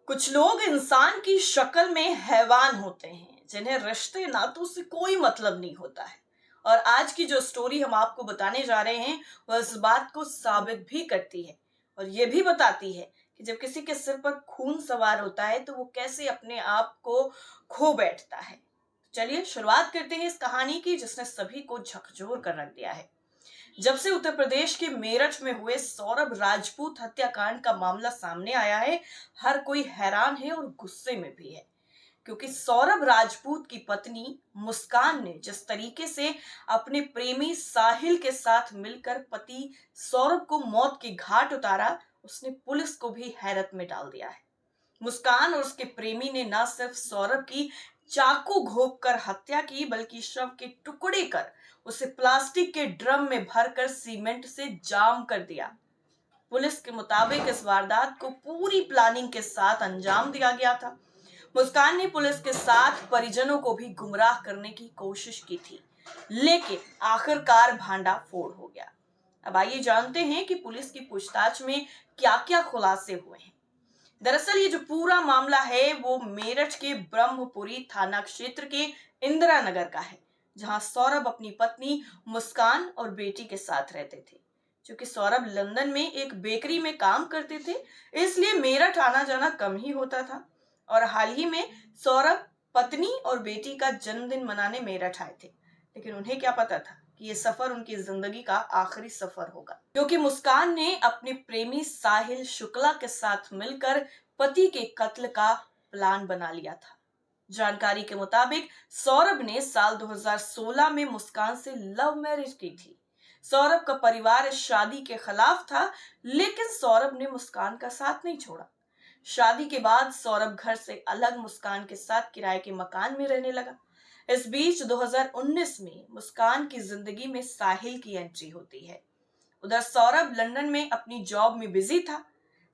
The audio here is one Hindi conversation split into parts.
कुछ लोग इंसान की शक्ल में हैवान होते हैं जिन्हें रिश्ते नातों से कोई मतलब नहीं होता है। और आज की जो स्टोरी हम आपको बताने जा रहे हैं वह इस बात को साबित भी करती है और ये भी बताती है कि जब किसी के सिर पर खून सवार होता है तो वो कैसे अपने आप को खो बैठता है। चलिए शुरुआत करते हैं इस कहानी की जिसने सभी को झकझोर कर रख दिया है। जब से उत्तर प्रदेश के मेरठ में हुए सौरभ राजपूत हत्याकांड का मामला सामने आया है, हर कोई हैरान है और गुस्से में भी है। क्योंकि सौरभ राजपूत की पत्नी मुस्कान ने जिस तरीके से अपने प्रेमी साहिल के साथ मिलकर पति सौरभ को मौत के घाट उतारा, उसने पुलिस को भी हैरत में डाल दिया है। मुस्कान और उसके प्रेमी ने न सिर्फ सौरभ की चाकू घोंप कर हत्या की बल्कि शव के टुकड़े कर उसे प्लास्टिक के ड्रम में भरकर सीमेंट से जाम कर दिया। पुलिस के मुताबिक इस वारदात को पूरी प्लानिंग के साथ अंजाम दिया गया था। मुस्कान ने पुलिस के साथ परिजनों को भी गुमराह करने की कोशिश की थी, लेकिन आखिरकार भांडा फोड़ हो गया। अब आइए जानते हैं कि पुलिस की पूछताछ में क्या क्या खुलासे हुए हैं। दरअसल ये जो पूरा मामला है वो मेरठ के ब्रह्मपुरी थाना क्षेत्र के इंदिरा नगर का है, जहां सौरभ अपनी पत्नी मुस्कान और बेटी के साथ रहते थे। क्योंकि सौरभ लंदन में एक बेकरी में काम करते थे, इसलिए मेरठ आना जाना कम ही होता था। और हाल ही में सौरभ पत्नी और बेटी का जन्मदिन मनाने मेरठ आए थे, लेकिन उन्हें क्या पता था कि ये सफर उनकी जिंदगी का आखिरी सफर होगा। क्योंकि मुस्कान ने अपने प्रेमी साहिल शुक्ला के साथ मिलकर पति के कत्ल का प्लान बना लिया था। जानकारी के मुताबिक सौरभ ने साल 2016 में मुस्कान से लव मैरिज की थी। सौरभ का परिवार इस शादी के खिलाफ था, लेकिन सौरभ ने मुस्कान का साथ नहीं छोड़ा। शादी के बाद सौरभ घर से अलग मुस्कान के साथ किराए के मकान में रहने लगा। इस बीच 2019 में मुस्कान की जिंदगी में साहिल की एंट्री होती है। उधर सौरभ लंदन में अपनी जॉब में बिजी था।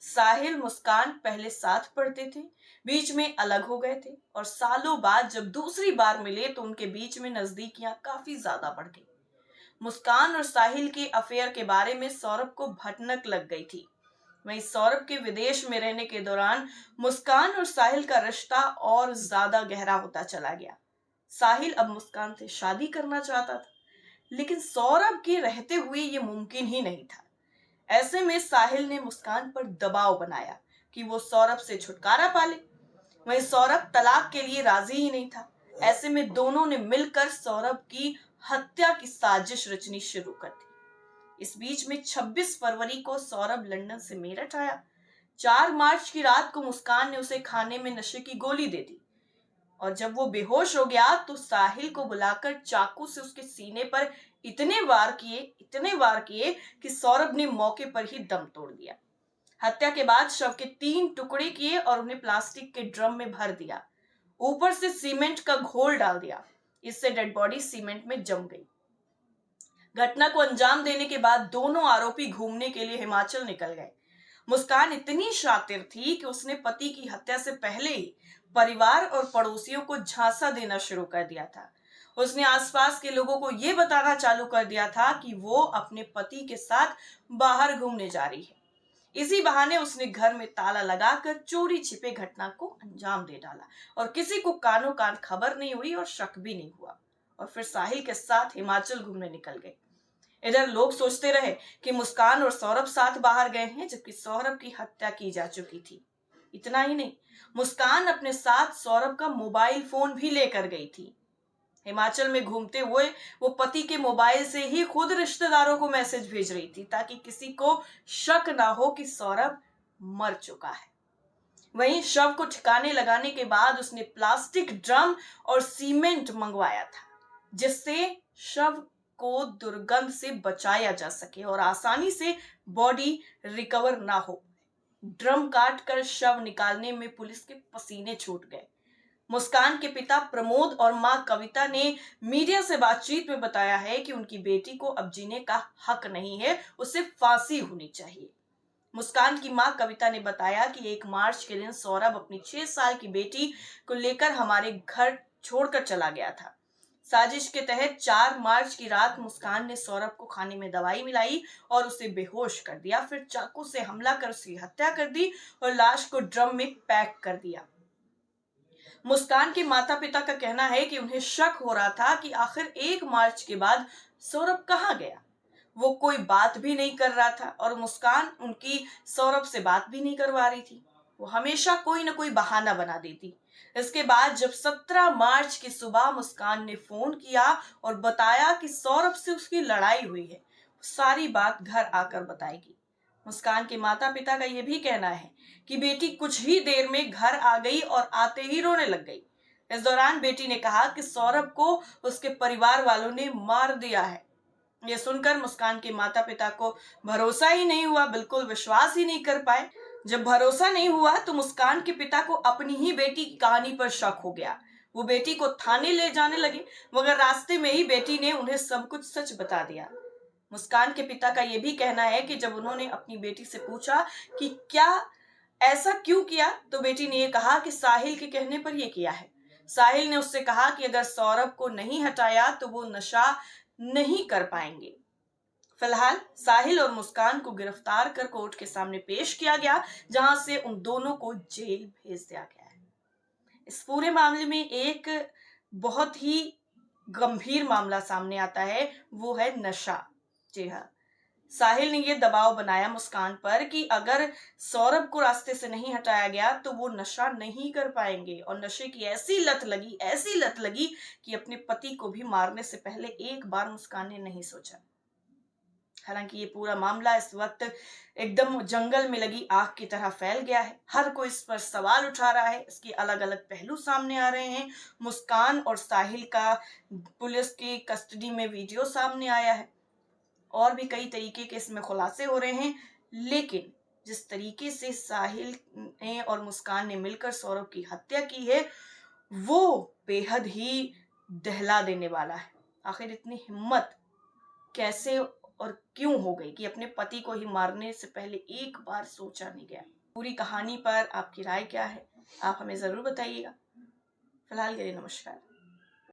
साहिल मुस्कान पहले साथ पढ़ते थे, बीच में अलग हो गए थे और सालों बाद जब दूसरी बार मिले तो उनके बीच में नजदीकियां काफी ज्यादा बढ़ गई। मुस्कान और साहिल के अफेयर के बारे में सौरभ को भनक लग गई थी। वहीं सौरभ के विदेश में रहने के दौरान मुस्कान और साहिल का रिश्ता और ज्यादा गहरा होता चला गया। साहिल अब मुस्कान से शादी करना चाहता था, लेकिन सौरभ के रहते हुए ये मुमकिन ही नहीं था। ऐसे में साहिल ने मुस्कान पर दबाव बनाया कि वो सौरभ से छुटकारा पाले। वहीं सौरभ तलाक के लिए राजी ही नहीं था। ऐसे में दोनों ने मिलकर सौरभ की हत्या की साजिश रचनी शुरू कर दी। इस बीच में 26 फरवरी को सौरभ लंदन से मेरठ आया। 4 मार्च की रात को मुस्कान ने उसे खाने में नशे की गोली दे दी और जब वो बेहोश हो गया तो साहिल को बुलाकर चाकू से उसके सीने पर इतने वार किए कि सौरभ ने मौके पर ही दम तोड़ दिया। हत्या के बाद शव के 3 टुकड़े किए और उन्हें प्लास्टिक के ड्रम में भर दिया। ऊपर से सीमेंट का घोल डाल दिया। इससे डेड बॉडी सीमेंट में जम गई। घटना को अंजाम देने के बाद दोनों आरोपी घूमने के लिए हिमाचल निकल गए। मुस्कान इतनी शातिर थी कि उसने पति की हत्या से पहले ही परिवार और पड़ोसियों को झांसा देना शुरू कर दिया था। उसने आसपास के लोगों को यह बताना चालू कर दिया था कि वो अपने पति के साथ बाहर घूमने जा रही है। इसी बहाने उसने घर में ताला लगाकर चोरी छिपे घटना को अंजाम दे डाला और किसी को कानो कान खबर नहीं हुई और शक भी नहीं हुआ। और फिर साहिल के साथ हिमाचल घूमने निकल गए। इधर लोग सोचते रहे कि मुस्कान और सौरभ साथ बाहर गए हैं, जबकि सौरभ की हत्या की जा चुकी थी। इतना ही नहीं, मुस्कान अपने साथ सौरभ का मोबाइल फोन भी लेकर गई थी। हिमाचल में घूमते हुए वो पति के मोबाइल से ही खुद रिश्तेदारों को मैसेज भेज रही थी ताकि किसी को शक ना हो कि सौरभ मर चुका है। वहीं शव को ठिकाने लगाने के बाद उसने प्लास्टिक ड्रम और सीमेंट मंगवाया था, जिससे शव को दुर्गंध से बचाया जा सके और आसानी से बॉडी रिकवर ना हो। ड्रम काट कर शव निकालने में पुलिस के पसीने छूट गए। मुस्कान के पिता प्रमोद और मां कविता ने मीडिया से बातचीत में बताया है कि उनकी बेटी को अब जीने का हक नहीं है, उसे फांसी होनी चाहिए। मुस्कान की मां कविता ने बताया कि 1 मार्च के दिन सौरभ अपनी 6 साल की बेटी को लेकर हमारे घर छोड़कर चला गया था। साजिश के तहत 4 मार्च की रात मुस्कान ने सौरभ को खाने में दवाई मिलाई और उसे बेहोश कर दिया। फिर चाकू से हमला कर उसकी हत्या कर दी और लाश को ड्रम में पैक कर दिया। मुस्कान के माता पिता का कहना है कि उन्हें शक हो रहा था कि आखिर 1 मार्च के बाद सौरभ कहाँ गया। वो कोई बात भी नहीं कर रहा था और मुस्कान उनकी सौरभ से बात भी नहीं करवा रही थी। वो हमेशा कोई ना कोई बहाना बना देती। इसके बाद जब 17 मार्च की सुबह मुस्कान ने फोन किया और बताया कि सौरभ से उसकी लड़ाई हुई है, सारी बात घर आकर बताएगी। मुस्कान के माता पिता का यह भी कहना है कि बेटी कुछ ही देर में घर आ गई और आते ही रोने लग गई। इस दौरान बेटी ने कहा कि सौरभ को उसके परिवार वालों ने मार दिया है। यह सुनकर मुस्कान के माता पिता को भरोसा ही नहीं हुआ, बिल्कुल विश्वास ही नहीं कर पाए। जब भरोसा नहीं हुआ तो मुस्कान के पिता को अपनी ही बेटी की कहानी पर शक हो गया। वो बेटी को थाने ले जाने लगे, मगर रास्ते में ही बेटी ने उन्हें सब कुछ सच बता दिया। मुस्कान के पिता का यह भी कहना है कि जब उन्होंने अपनी बेटी से पूछा कि क्या ऐसा क्यों किया, तो बेटी ने यह कहा कि साहिल के कहने पर यह किया है। साहिल ने उससे कहा कि अगर सौरभ को नहीं हटाया तो वो नशा नहीं कर पाएंगे। फिलहाल साहिल और मुस्कान को गिरफ्तार कर कोर्ट के सामने पेश किया गया, जहां से उन दोनों को जेल भेज दिया गया है। इस पूरे मामले में एक बहुत ही गंभीर मामला सामने आता है, वो है नशा। जी हाँ, साहिल ने यह दबाव बनाया मुस्कान पर कि अगर सौरभ को रास्ते से नहीं हटाया गया तो वो नशा नहीं कर पाएंगे, और नशे की ऐसी लत लगी कि अपने पति को भी मारने से पहले एक बार मुस्कान ने नहीं सोचा। हालांकि ये पूरा मामला इस वक्त एकदम जंगल में लगी आग की तरह फैल गया है। हर कोई इस पर सवाल उठा रहा है, इसके अलग अलग पहलू सामने आ रहे हैं। मुस्कान और साहिल का पुलिस की कस्टडी में वीडियो सामने आया है और भी कई तरीके के इसमें खुलासे हो रहे हैं, लेकिन जिस तरीके से साहिल ने और मुस्कान ने मिलकर सौरभ की हत्या की है वो बेहद ही दहला देने वाला है। आखिर इतनी हिम्मत कैसे और क्यों हो गई कि अपने पति को ही मारने से पहले एक बार सोचा नहीं गया। पूरी कहानी पर आपकी राय क्या है, आप हमें जरूर बताइएगा। फिलहाल के लिए नमस्कार।